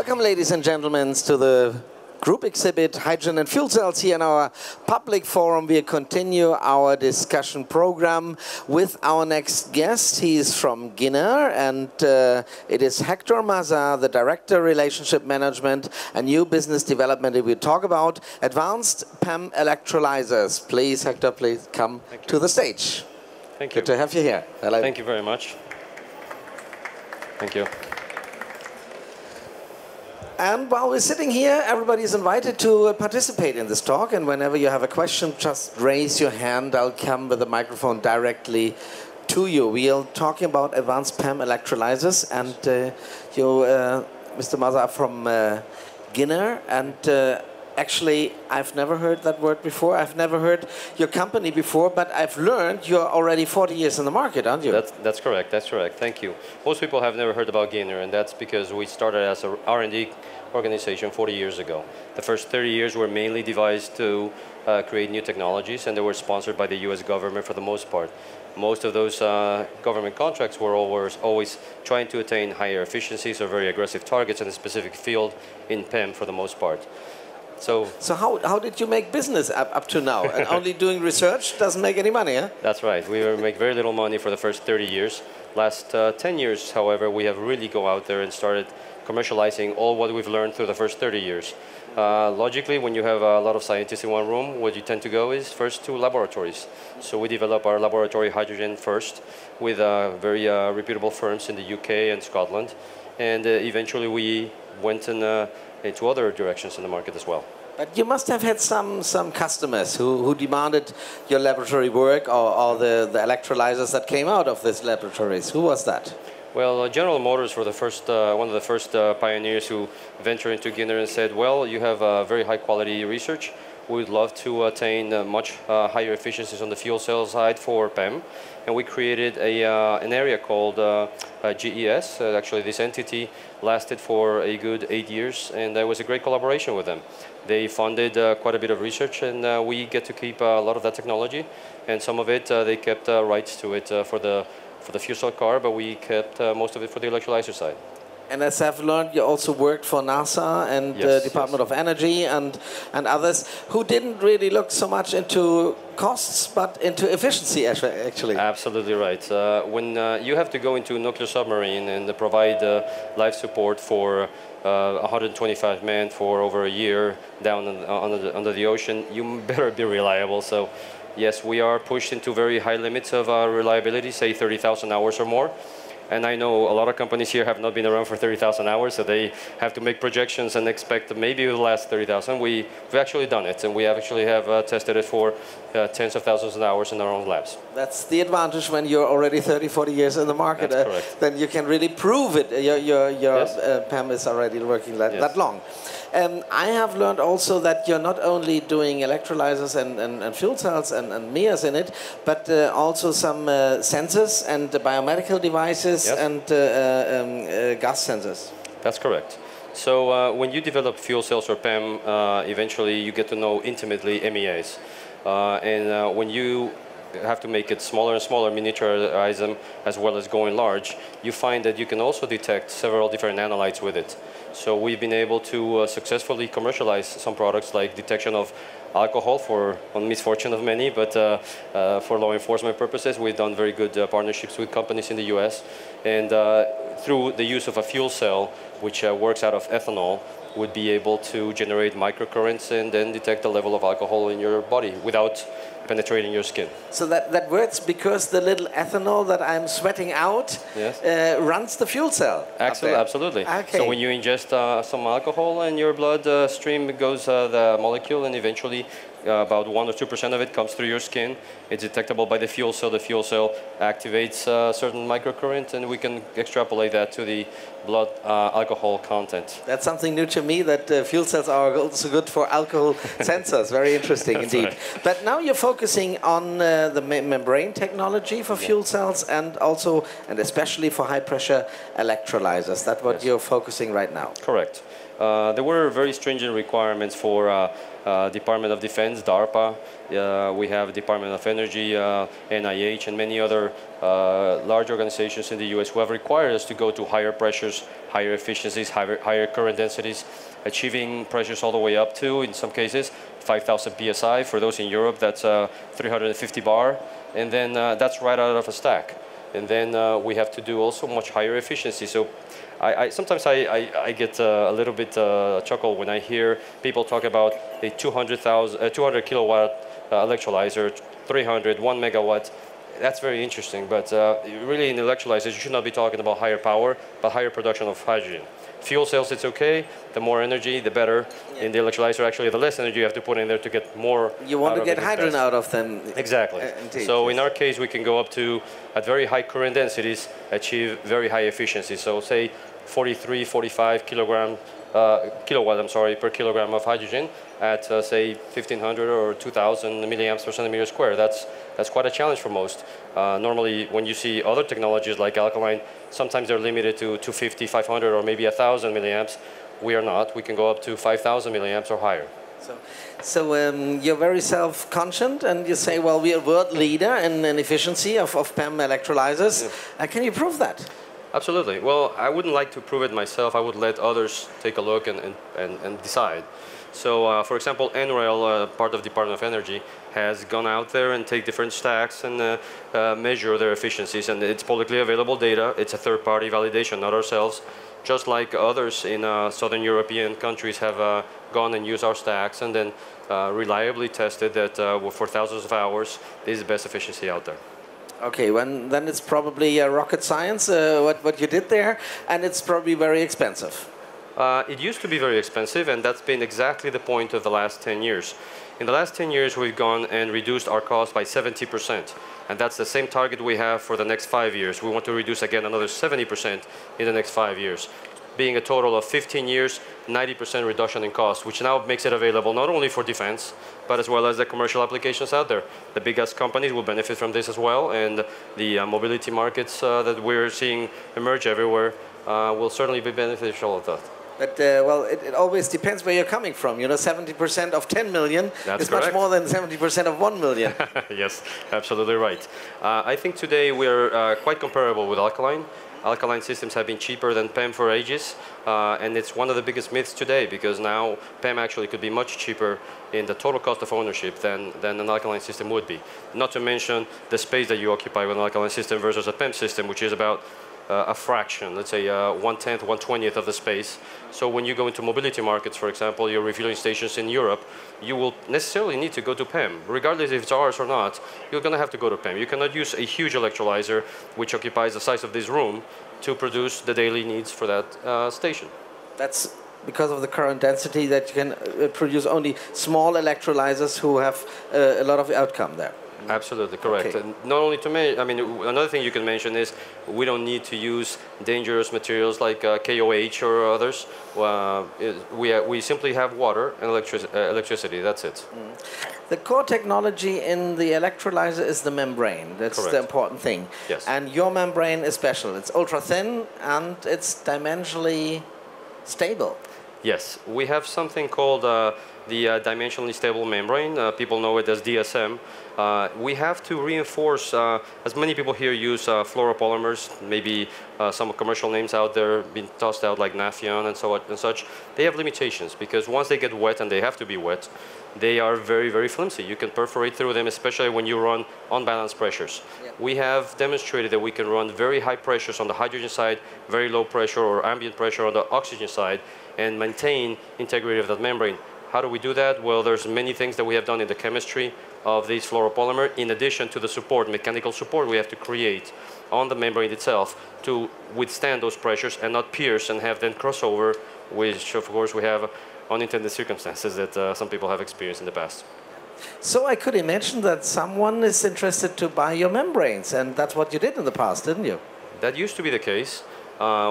Welcome, ladies and gentlemen, to the group exhibit Hydrogen and Fuel Cells here in our public forum. We continue our discussion program with our next guest. He is from Guinea, and it is Hector Maza, the Director Relationship Management and New Business Development. We talk about advanced PEM electrolyzers. Please, Hector, please come to the stage. Thank you. Good to have you here. Hello. Thank you very much. Thank you. And while we're sitting here, everybody is invited to participate in this talk. And whenever you have a question, just raise your hand. I'll come with the microphone directly to you. We are talking about advanced PEM electrolyzers. And Mr. Maza, are from Guinea. And actually, I've never heard that word before. I've never heard your company before. But I've learned you're already 40 years in the market, aren't you? That's correct. That's correct. Thank you. Most people have never heard about Guinea. And that's because we started as an R&D organization 40 years ago. The first 30 years were mainly devised to create new technologies, and they were sponsored by the US government for the most part. Most of those government contracts were always trying to attain higher efficiencies or very aggressive targets in a specific field in PEM for the most part. So how did you make business up to now? And only doing research doesn't make any money, huh? That's right. We make very little money for the first 30 years. Last 10 years, however, we have really go out there and started commercializing all what we've learned through the first 30 years. Logically, when you have a lot of scientists in one room, what you tend to go is first to laboratories. So we develop our laboratory hydrogen first with very reputable firms in the UK and Scotland. And eventually we went into other directions in the market as well. But you must have had some customers who demanded your laboratory work or the electrolyzers that came out of these laboratories. Who was that? Well, General Motors were the first, one of the first pioneers who ventured into Guinea and said, well, you have very high quality research. We would love to attain much higher efficiencies on the fuel cell side for PEM. And we created an area called GES. Actually, this entity lasted for a good 8 years, and there was a great collaboration with them. They funded quite a bit of research, and we get to keep a lot of that technology. And some of it, they kept rights to it for the fuel cell car, but we kept most of it for the electrolyzer side. And as I've learned, you also worked for NASA and the Department of Energy and others who didn't really look so much into costs, but into efficiency, actually. Absolutely right. When you have to go into a nuclear submarine and provide life support for 125 men for over a year down under the ocean, you better be reliable. So yes, we are pushed into very high limits of reliability, say 30,000 hours or more. And I know a lot of companies here have not been around for 30,000 hours, so they have to make projections and expect that maybe it will last 30,000. We've actually done it, and we actually have tested it for tens of thousands of hours in our own labs. That's the advantage when you're already 30, 40 years in the market. That's correct. Then you can really prove it. Your PEM is already working that long. I have learned also that you're not only doing electrolyzers and fuel cells and MESSE in it, but also some sensors and biomedical devices and gas sensors. That's correct. So when you develop fuel cells or PEM, eventually you get to know intimately MEAs. When you have to make it smaller and smaller, miniaturize them, as well as going large, you find that you can also detect several different analytes with it. So we've been able to successfully commercialize some products like detection of alcohol on misfortune of many, but for law enforcement purposes, we've done very good partnerships with companies in the US. And through the use of a fuel cell, which works out of ethanol, would be able to generate microcurrents and then detect the level of alcohol in your body without penetrating your skin. So that works because the little ethanol that I'm sweating out runs the fuel cell. Absolutely. Okay. So when you ingest some alcohol in your blood stream, it goes the molecule, and eventually about 1 or 2% of it comes through your skin. It's detectable by the fuel cell. The fuel cell activates a certain microcurrent, and we can extrapolate that to the blood alcohol content. That's something new to me, that fuel cells are also good for alcohol sensors. Very interesting indeed. Right. But now you're focusing on the membrane technology for fuel cells and also, and especially for high pressure electrolyzers. That's what you're focusing right now. Correct. there were very stringent requirements for Department of Defense, DARPA. We have Department of Energy, NIH, and many other large organizations in the US who have required us to go to higher pressures, higher efficiencies, higher current densities, achieving pressures all the way up to, in some cases, 5,000 psi. For those in Europe, that's 350 bar. And then that's right out of a stack. And then we have to do also much higher efficiency. So sometimes I get a little bit chuckle when I hear people talk about a 200 kilowatt electrolyzer, 300, 1 megawatt. That's very interesting, but really in electrolyzers, you should not be talking about higher power, but higher production of hydrogen. Fuel cells, it's okay. The more energy, the better. Yeah. In the electrolyzer, actually, the less energy you have to put in there to get more. You want to get hydrogen out of them. Exactly. So in our case, we can go up to, at very high current densities, achieve very high efficiency. So say 43, 45 kilowatt per kilogram of hydrogen at say 1,500 or 2,000 milliamps per centimeter square. That's quite a challenge for most. Normally, when you see other technologies like alkaline, sometimes they're limited to 250, 500, or maybe 1,000 milliamps. We are not. We can go up to 5,000 milliamps or higher. So you're very self-conscious, and you say, well, we are world leader in efficiency of PEM electrolyzers. Yeah. Can you prove that? Absolutely. Well, I wouldn't like to prove it myself. I would let others take a look and decide. So, for example, NREL, part of the Department of Energy, has gone out there and take different stacks and measure their efficiencies. And it's publicly available data. It's a third-party validation, not ourselves. Just like others in Southern European countries have gone and used our stacks and then reliably tested that for thousands of hours, this is the best efficiency out there. Okay, then it's probably rocket science, what you did there, and it's probably very expensive. It used to be very expensive, and that's been exactly the point of the last 10 years. In the last 10 years, we've gone and reduced our cost by 70%, and that's the same target we have for the next 5 years. We want to reduce again another 70% in the next 5 years, being a total of 15 years, 90% reduction in cost, which now makes it available not only for defense, but as well as the commercial applications out there. The biggest companies will benefit from this as well, and the mobility markets that we're seeing emerge everywhere will certainly be beneficial of that. But, well, it always depends where you're coming from. You know, 70% of 10 million That's is correct. Much more than 70% of 1 million. Yes, absolutely right. I think today we're quite comparable with alkaline. Alkaline systems have been cheaper than PEM for ages, and it's one of the biggest myths today, because now PEM actually could be much cheaper in the total cost of ownership than an alkaline system would be. Not to mention the space that you occupy with an alkaline system versus a PEM system, which is about a fraction, let's say 1/10, 1/20th of the space. So when you go into mobility markets, for example, your refueling stations in Europe, you will necessarily need to go to PEM. Regardless if it's ours or not, you're going to have to go to PEM. You cannot use a huge electrolyzer, which occupies the size of this room, to produce the daily needs for that station. That's because of the current density that you can produce only small electrolyzers who have a lot of outcome there. Absolutely correct. Okay. And not only to I mean, another thing you can mention is we don't need to use dangerous materials like KOH or others. We simply have water and electricity. That's it. The core technology in the electrolyzer is the membrane. That's Correct. the important thing. Yes. And your membrane is special. It's ultra thin and it's dimensionally stable. Yes, we have something called the dimensionally stable membrane. People know it as DSM. We have to reinforce, as many people here use fluoropolymers, maybe some commercial names out there being tossed out like Nafion and so on and such. They have limitations because once they get wet, and they have to be wet, they are very, very flimsy. You can perforate through them, especially when you run unbalanced pressures. Yep. We have demonstrated that we can run very high pressures on the hydrogen side, very low pressure or ambient pressure on the oxygen side, and maintain integrity of that membrane. How do we do that? Well, there's many things that we have done in the chemistry of these fluoropolymer, in addition to the support, mechanical support we have to create on the membrane itself to withstand those pressures and not pierce and have then crossover, which of course we have unintended circumstances that some people have experienced in the past. So I could imagine that someone is interested to buy your membranes, and that's what you did in the past, didn't you? That used to be the case.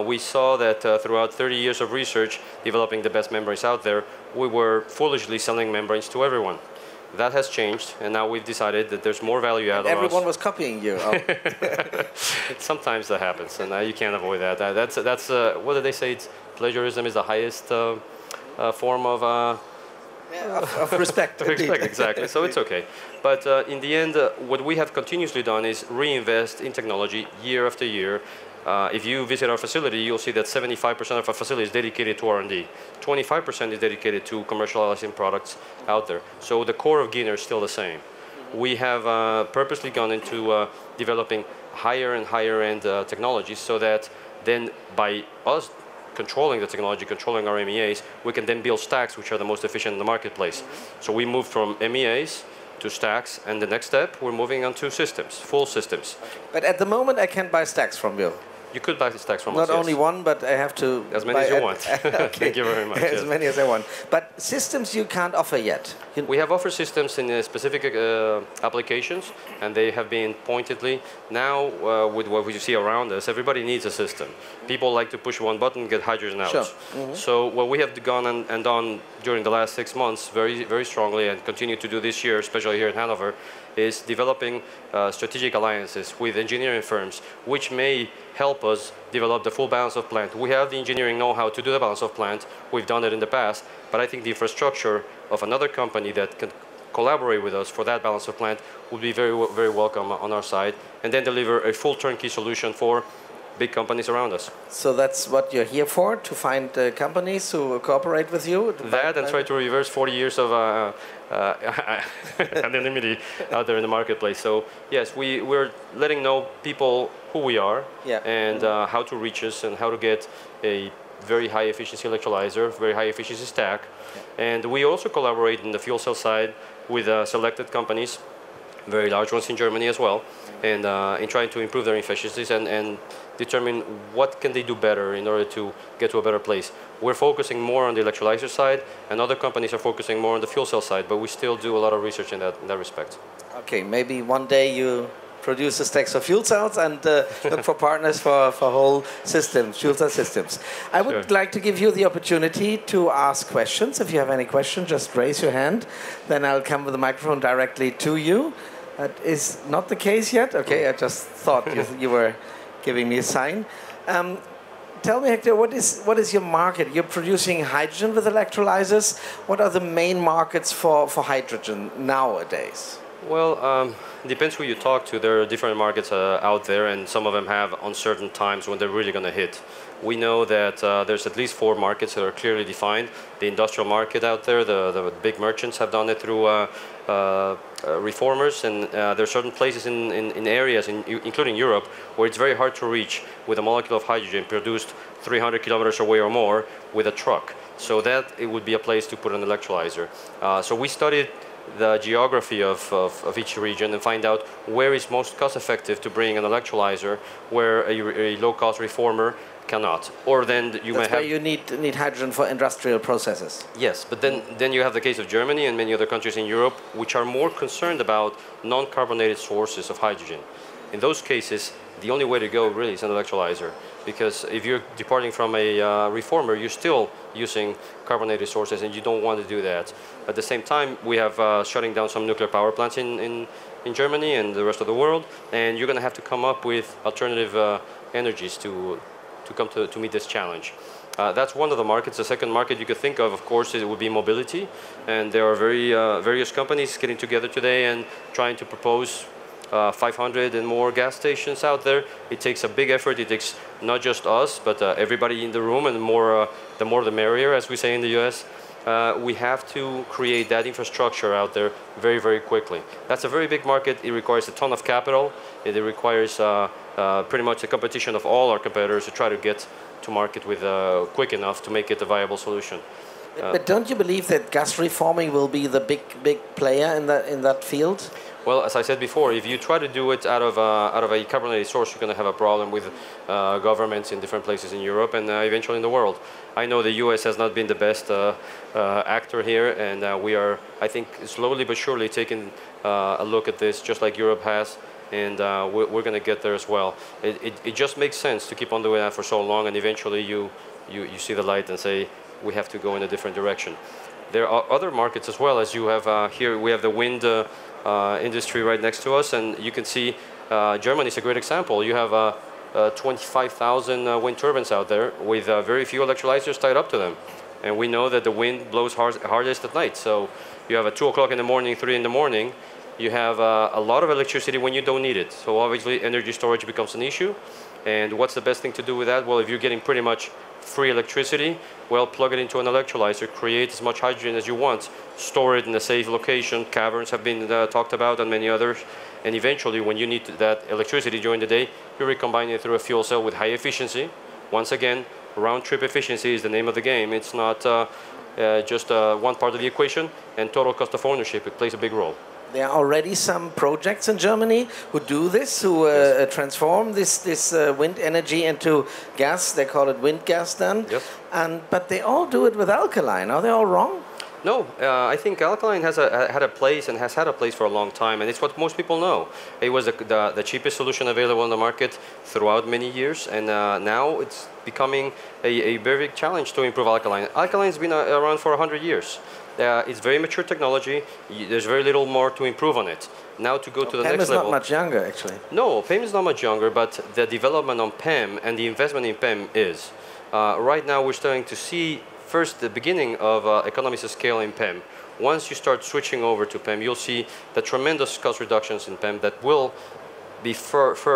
We saw that throughout 30 years of research developing the best membranes out there, we were foolishly selling membranes to everyone. That has changed, and now we've decided that there's more value out of us. Everyone was copying you. Oh. Sometimes that happens, and you can't avoid that. That's what did they say? Plagiarism is the highest form of of respect. respect, exactly. So it's okay. But in the end, what we have continuously done is reinvest in technology year after year. If you visit our facility, you'll see that 75% of our facility is dedicated to R&D. 25% is dedicated to commercializing products out there. So the core of Giner is still the same. We have purposely gone into developing higher and higher end technologies so that then by us controlling the technology, controlling our MEAs, we can then build stacks which are the most efficient in the marketplace. So we moved from MEAs to stacks, and the next step, we're moving on to systems, full systems. But at the moment, I can't buy stacks from you. You could buy the stacks from us, Not only one, but I have to as many as you want. Okay. Thank you very much. As many as I want. But systems you can't offer yet. We have offered systems in specific applications, and they have been pointedly. Now, with what we see around us, everybody needs a system. People like to push one button and get hydrogen out. Sure. So what we have gone and done during the last 6 months very, very strongly, and continue to do this year, especially here in Hanover, is developing strategic alliances with engineering firms, which may help us develop the full balance of plant. We have the engineering know-how to do the balance of plant. We've done it in the past, but I think the infrastructure of another company that can collaborate with us for that balance of plant would be very, very welcome on our side, and then deliver a full turnkey solution for big companies around us. So that's what you're here for, to find companies who cooperate with you? That and try to reverse 40 years of anonymity out there in the marketplace. So yes, we're letting know people who we are, and how to reach us and how to get a very high efficiency electrolyzer, very high efficiency stack. And we also collaborate in the fuel cell side with selected companies, very large ones in Germany as well, and in trying to improve their efficiencies and determine what can they do better in order to get to a better place. We're focusing more on the electrolyzer side, and other companies are focusing more on the fuel cell side, but we still do a lot of research in that respect. Okay, maybe one day you produce the stacks for fuel cells and look for partners for whole systems, fuel cell systems. I would like to give you the opportunity to ask questions. If you have any questions, just raise your hand. Then I'll come with the microphone directly to you. That is not the case yet. Okay, I just thought you were giving me a sign. Tell me, Hector, what is your market? You're producing hydrogen with electrolyzers. What are the main markets for hydrogen nowadays? Well, depends who you talk to. There are different markets out there, and some of them have uncertain times when they're really going to hit. We know that there's at least 4 markets that are clearly defined. The industrial market out there, the big merchants have done it through reformers, and there are certain places in areas, including Europe, where it's very hard to reach with a molecule of hydrogen produced 300 kilometers away or more with a truck. So that it would be a place to put an electrolyzer. So we studied the geography of each region and find out where is most cost effective to bring an electrolyzer where a low-cost reformer cannot. Or then you may have... you need hydrogen for industrial processes. Yes, but then you have the case of Germany and many other countries in Europe which are more concerned about non-carbonated sources of hydrogen. In those cases, the only way to go really is an electrolyzer, because if you're departing from a reformer, you're still using carbonated sources, and you don't want to do that. At the same time, we have shutting down some nuclear power plants in Germany and the rest of the world, and you're going to have to come up with alternative energies to meet this challenge. That's one of the markets. The second market you could think of course, it would be mobility, and there are various companies getting together today and trying to propose 500 and more gas stations out there. It takes a big effort. It takes not just us, but everybody in the room, and the more the merrier, as we say in the US. We have to create that infrastructure out there very, very quickly. That's a very big market. It requires a ton of capital. It requires pretty much a competition of all our competitors to try to get to market with quick enough to make it a viable solution. But don't you believe that gas reforming will be the big player in that field? Well, as I said before, if you try to do it out of a carbonated source, you're going to have a problem with governments in different places in Europe and eventually in the world. I know the US has not been the best actor here, and we are, I think, slowly but surely taking a look at this, just like Europe has, and we're going to get there as well. It just makes sense to keep on doing that for so long, and eventually you see the light and say, we have to go in a different direction. There are other markets as well, as you have here. We have the wind industry right next to us, and you can see Germany is a great example. You have 25,000 wind turbines out there with very few electrolyzers tied up to them. And we know that the wind blows hardest at night. So you have a 2 o'clock in the morning, 3 in the morning, you have a lot of electricity when you don't need it. So obviously energy storage becomes an issue. And what's the best thing to do with that? Well, if you're getting pretty much free electricity, well, plug it into an electrolyzer, create as much hydrogen as you want, store it in a safe location. Caverns have been talked about and many others. And eventually, when you need that electricity during the day, you recombine it through a fuel cell with high efficiency. Once again, round-trip efficiency is the name of the game. It's not just one part of the equation, and total cost of ownership, it plays a big role. There are already some projects in Germany who do this, who transform this wind energy into gas. They call it wind gas then. Yes. But they all do it with alkaline. Are they all wrong? No, I think alkaline has had a place and has had a place for a long time, and it's what most people know. It was the cheapest solution available on the market throughout many years, and now it's becoming a very big challenge to improve alkaline. Alkaline's been around for 100 years. It's very mature technology. There's very little more to improve on it. Now to go to the PEM next is level. not much younger, actually. No, PEM is not much younger, but the development on PEM and the investment in PEM is. Right now we're starting to see first the beginning of economies of scale in PEM. Once you start switching over to PEM, you'll see the tremendous cost reductions in PEM that will be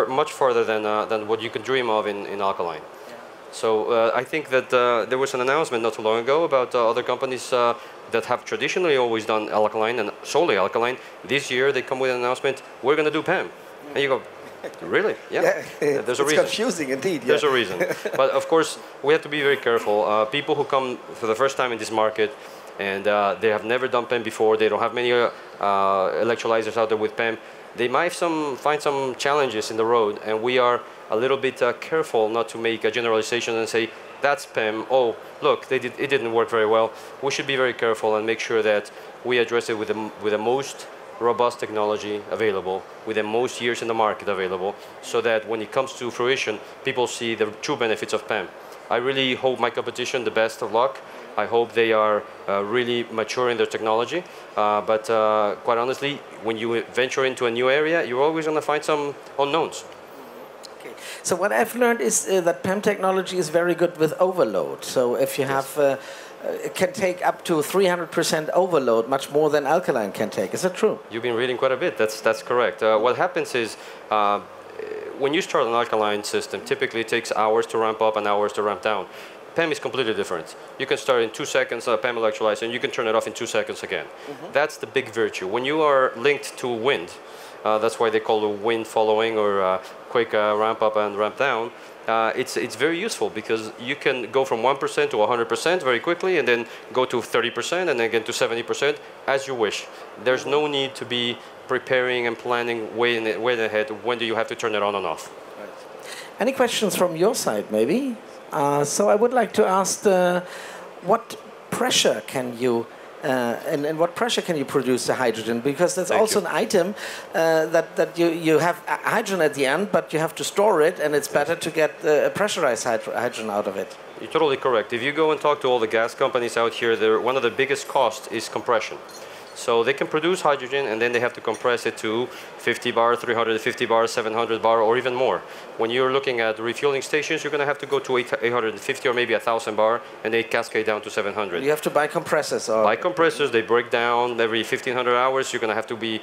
much further than what you could dream of in alkaline. So I think that there was an announcement not too long ago about other companies that have traditionally always done alkaline and solely alkaline. This year they come with an announcement, we're going to do PEM. And you go, really? Yeah. There's a reason. It's confusing indeed. Yeah. There's a reason. But of course, we have to be very careful. People who come for the first time in this market and they have never done PEM before, they don't have many electrolyzers out there with PEM, they might find some challenges in the road, and we are a little bit careful not to make a generalization and say, that's PEM, oh, look, it didn't work very well. We should be very careful and make sure that we address it with the most robust technology available, with the most years in the market available, so that when it comes to fruition, people see the true benefits of PEM. I really hope my competition the best of luck. I hope they are really mature in their technology. But quite honestly, when you venture into a new area, you're always going to find some unknowns. Okay. So what I've learned is that PEM technology is very good with overload. So if you have, it can take up to 300% overload, much more than alkaline can take. Is that true? You've been reading quite a bit. That's correct. What happens is, when you start an alkaline system, typically it takes hours to ramp up and hours to ramp down. PEM is completely different. You can start in 2 seconds a PEM electrolyzer and you can turn it off in 2 seconds again. That's the big virtue. When you are linked to wind, that's why they call it wind following or quick ramp up and ramp down. It's very useful because you can go from 1% to 100% very quickly and then go to 30% and then again to 70% as you wish. There's no need to be preparing and planning way ahead. When do you have to turn it on and off? Right. Any questions from your side, maybe? So I would like to ask, what pressure can you and what pressure can you produce the hydrogen? Because that's also an item that you have hydrogen at the end, but you have to store it, and it's better to get pressurized hydrogen out of it. You're totally correct. If you go and talk to all the gas companies out here, one of the biggest costs is compression. So they can produce hydrogen and then they have to compress it to 50 bar, 350 bar, 700 bar, or even more. When you're looking at refueling stations, you're going to have to go to 850 or maybe 1,000 bar, and they cascade down to 700. You have to buy compressors. Or buy compressors, they break down every 1,500 hours. You're going to have to be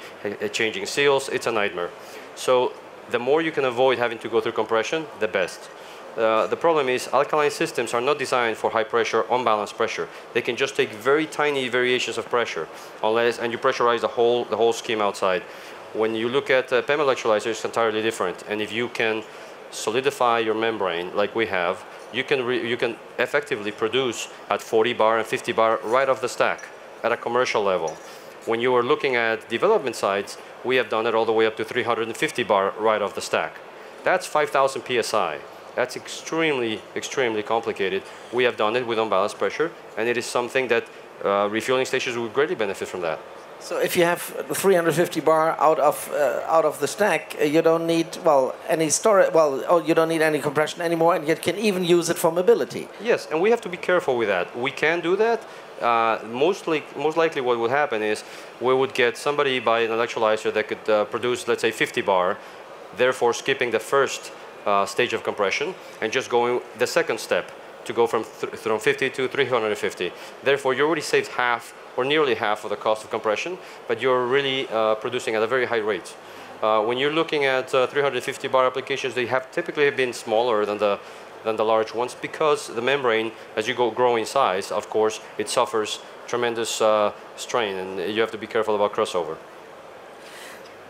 changing seals. It's a nightmare. So the more you can avoid having to go through compression, the best. The problem is alkaline systems are not designed for high pressure, unbalanced pressure. They can just take very tiny variations of pressure, and you pressurize the whole scheme outside. When you look at PEM electrolyzers, it's entirely different. And if you can solidify your membrane like we have, you can effectively produce at 40 bar and 50 bar right off the stack at a commercial level. When you are looking at development sites, we have done it all the way up to 350 bar right off the stack. That's 5,000 psi. That's extremely, extremely complicated. We have done it with unbalanced pressure, and it is something that refueling stations would greatly benefit from that. So if you have 350 bar out of the stack, you don't need any storage. You don't need any compression anymore, and you can even use it for mobility. Yes, and we have to be careful with that. We can do that. Most likely, what would happen is we would get somebody buy an electrolyzer that could produce, let's say, 50 bar, therefore skipping the first stage of compression and just going the second step, to go from 50 to 350. Therefore, you already saved half or nearly half of the cost of compression, but you're really producing at a very high rate. When you're looking at 350 bar applications, they have typically been smaller than the large ones because the membrane, as you grow in size, of course, it suffers tremendous strain, and you have to be careful about crossover.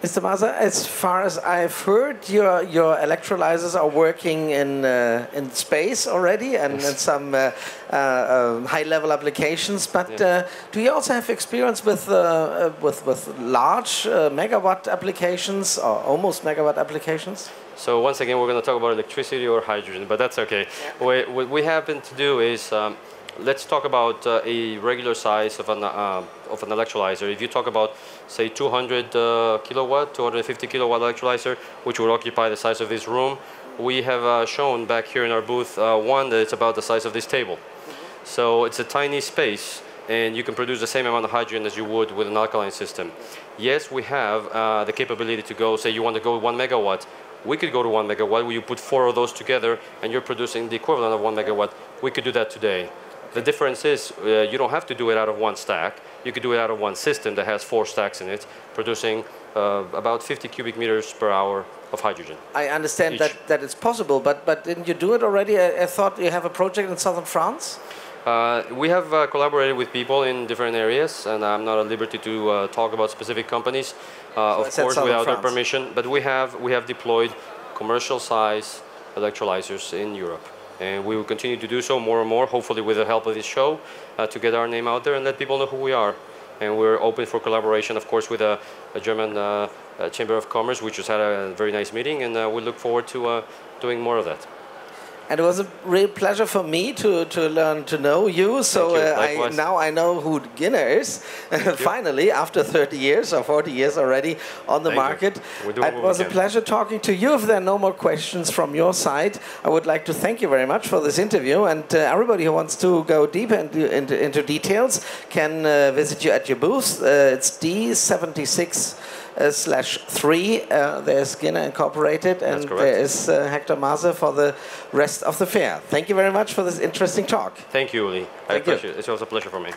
Mr. Maza, as far as I've heard, your electrolyzers are working in space already and in some high-level applications. But do you also have experience with large megawatt applications or almost megawatt applications? So once again, we're going to talk about electricity or hydrogen, but that's okay. Yeah. What we happen to do is let's talk about a regular size of an electrolyzer. If you talk about, say, 200 kilowatt, 250 kilowatt electrolyzer, which would occupy the size of this room, we have shown back here in our booth one that it's about the size of this table. So it's a tiny space, and you can produce the same amount of hydrogen as you would with an alkaline system. Yes, we have the capability to go, say you want to go 1 megawatt. We could go to 1 megawatt where you put 4 of those together and you're producing the equivalent of 1 megawatt. We could do that today. The difference is you don't have to do it out of one stack. You could do it out of one system that has 4 stacks in it, producing about 50 cubic meters per hour of hydrogen. I understand that it's possible, but didn't you do it already? I thought you have a project in southern France? We have collaborated with people in different areas, and I'm not at liberty to talk about specific companies, of course, without their permission. But we have deployed commercial size electrolyzers in Europe. And we will continue to do so more and more, hopefully with the help of this show, to get our name out there and let people know who we are. And we're open for collaboration, of course, with a German Chamber of Commerce, which just had a very nice meeting, and we look forward to doing more of that. And it was a real pleasure for me to learn to know you. So now I know who Ginner is, finally, after 30 years or 40 years already on the market. It was a pleasure talking to you. If there are no more questions from your side, I would like to thank you very much for this interview. And everybody who wants to go deeper into details can visit you at your booth. It's D76. /3, there's Ginner Incorporated, and there is Hector Maza for the rest of the fair. Thank you very much for this interesting talk. Thank you, Uli. I appreciate it. It was a pleasure for me.